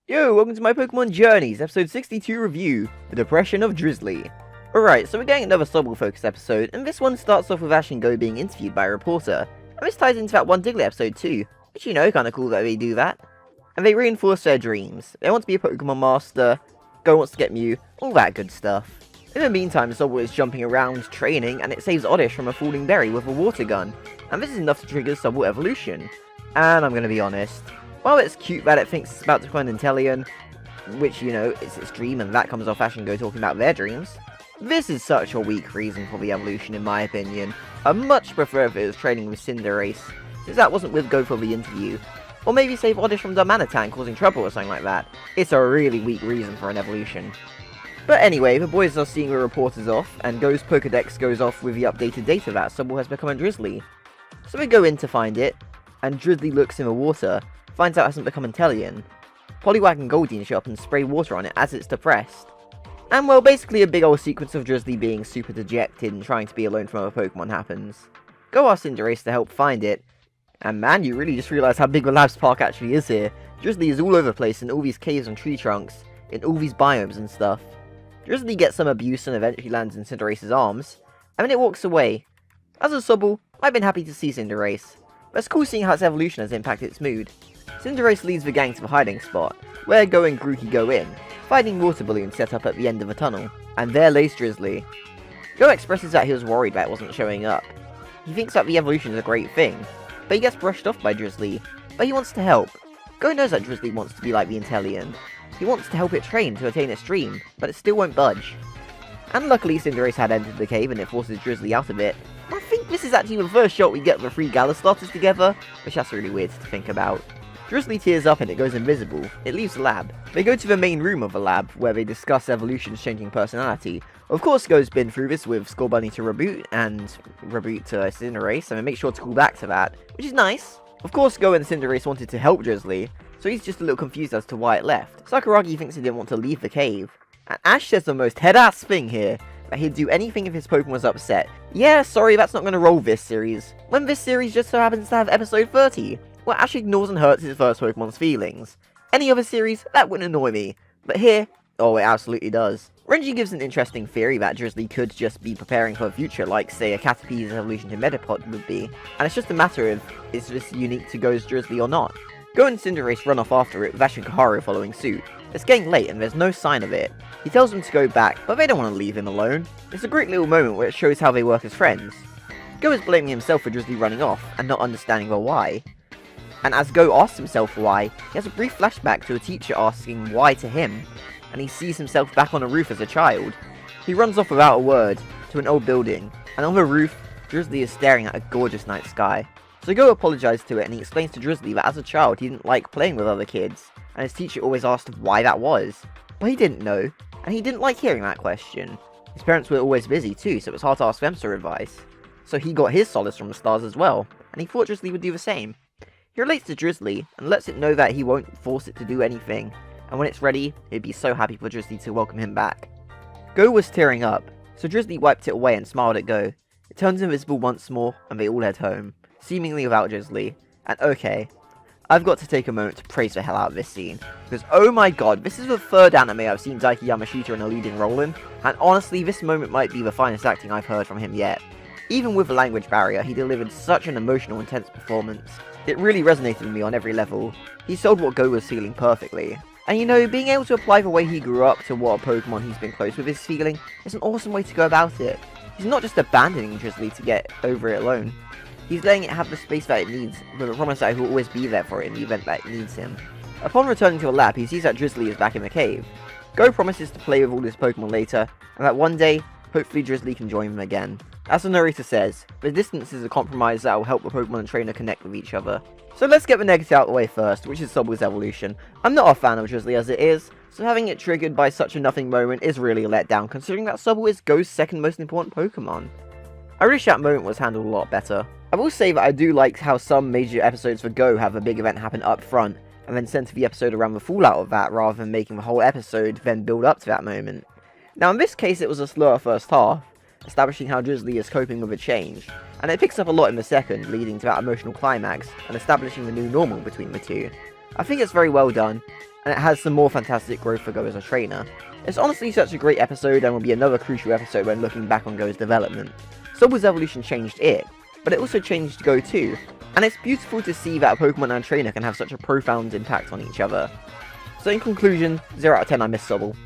Yo, welcome to my Pokemon Journeys, episode 62 review, The Depression of Drizzile. Alright, so we're getting another Sobble focused episode, and this one starts off with Ash and Go being interviewed by a reporter, and this ties into that one Diglett episode too, which kinda cool that they do that. And they reinforce their dreams. They want to be a Pokemon Master, Go wants to get Mew, all that good stuff. In the meantime, Sobble is jumping around, training, and it saves Oddish from a falling berry with a water gun, and this is enough to trigger Sobble evolution. And I'm gonna be honest, while it's cute that it thinks it's about to find Inteleon, which, it's its dream and that comes off Ash and Go talking about their dreams, this is such a weak reason for the evolution in my opinion. I much prefer if it was training with Cinderace, since that wasn't with Go for the interview. Or maybe save Oddish from Darmanitan causing trouble or something like that. It's a really weak reason for an evolution. But anyway, the boys are seeing the reporters off, and Go's Pokedex goes off with the updated data that Sobble has become a Drizzile. So we go in to find it, and Drizzile looks in the water, finds out it hasn't become Inteleon. Poliwag and Goldeen show up and spray water on it as it's depressed. And well, basically a big old sequence of Drizzile being super dejected and trying to be alone from other Pokemon happens. Go asks Cinderace to help find it, and man, you really just realise how big the Labs Park actually is here. Drizzile is all over the place in all these caves and tree trunks, in all these biomes and stuff. Drizzile gets some abuse and eventually lands in Cinderace's arms, and then it walks away. As a Sobble, I've been happy to see Cinderace, but it's cool seeing how its evolution has impacted its mood. Cinderace leads the gang to the hiding spot, where Go and Grookey go in, finding water balloons set up at the end of the tunnel, and there lays Drizzile. Go expresses that he was worried that it wasn't showing up. He thinks that the evolution is a great thing, but he gets brushed off by Drizzile, but he wants to help. Go knows that Drizzile wants to be like the Inteleon. He wants to help it train to attain its dream, but it still won't budge. And luckily Cinderace had entered the cave and it forces Drizzile out of it. I think this is actually the first shot we get of the three Gala starters together, which that's really weird to think about. Drizzile tears up and it goes invisible. It leaves the lab. They go to the main room of the lab, where they discuss evolution's changing personality. Of course, Go's been through this with Skullbunny to Reboot, and Reboot to Cinderace, and they make sure to call back to that, which is nice. Of course, Go and Cinderace wanted to help Drizzile, so he's just a little confused as to why it left. Sakuragi thinks he didn't want to leave the cave. And Ash says the most head-ass thing here, that he'd do anything if his Pokemon was upset. Yeah, sorry, that's not going to roll this series. When this series just so happens to have episode 30, where Ash ignores and hurts his first Pokemon's feelings. Any other series, that wouldn't annoy me. But here, oh, it absolutely does. Renji gives an interesting theory that Drizzile could just be preparing for the future, like, say, a Caterpie's evolution to Metapod would be. And it's just a matter of, is this unique to Go's Drizzile or not? Go and Cinderace run off after it, with Ash and Koharu following suit. It's getting late and there's no sign of it. He tells them to go back, but they don't want to leave him alone. It's a great little moment where it shows how they work as friends. Go is blaming himself for Drizzile running off, and not understanding the why. And as Go asks himself why, he has a brief flashback to a teacher asking why to him, and he sees himself back on a roof as a child. He runs off without a word, to an old building, and on the roof, Drizzile is staring at a gorgeous night sky. So Go apologizes to it and he explains to Drizzile that as a child he didn't like playing with other kids, and his teacher always asked why that was. But he didn't know, and he didn't like hearing that question. His parents were always busy too, so it was hard to ask them for advice. So he got his solace from the stars as well, and he thought Drizzile would do the same. He relates to Drizzile, and lets it know that he won't force it to do anything, and when it's ready, he'd be so happy for Drizzile to welcome him back. Go was tearing up, so Drizzile wiped it away and smiled at Go. It turns invisible once more, and they all head home, seemingly without Drizzile. And okay, I've got to take a moment to praise the hell out of this scene, because oh my god, this is the third anime I've seen Daiki Yamashita in a leading role in, and honestly this moment might be the finest acting I've heard from him yet. Even with the language barrier, he delivered such an emotional, intense performance. It really resonated with me on every level. He sold what Go was feeling perfectly. And being able to apply the way he grew up to what a Pokemon he's been close with is feeling is an awesome way to go about it. He's not just abandoning Drizzile to get over it alone. He's letting it have the space that it needs, with a promise that he will always be there for it in the event that it needs him. Upon returning to the lab, he sees that Drizzile is back in the cave. Go promises to play with all his Pokemon later, and that one day, hopefully Drizzile can join him again. As the narrator says, the distance is a compromise that will help the Pokemon and trainer connect with each other. So let's get the negative out of the way first, which is Sobble's evolution. I'm not a fan of Drizzile as it is, so having it triggered by such a nothing moment is really a letdown, considering that Sobble is Go's second most important Pokemon. I wish that moment was handled a lot better. I will say that I do like how some major episodes for Go have a big event happen up front, and then center the episode around the fallout of that, rather than making the whole episode then build up to that moment. Now in this case it was a slower first half, establishing how Drizzile is coping with a change, and it picks up a lot in the second, leading to that emotional climax, and establishing the new normal between the two. I think it's very well done, and it has some more fantastic growth for Go as a trainer. It's honestly such a great episode and will be another crucial episode when looking back on Go's development. Sobble's evolution changed it, but it also changed Go too, and it's beautiful to see that a Pokemon and trainer can have such a profound impact on each other. So in conclusion, 0 out of 10 I miss Sobble.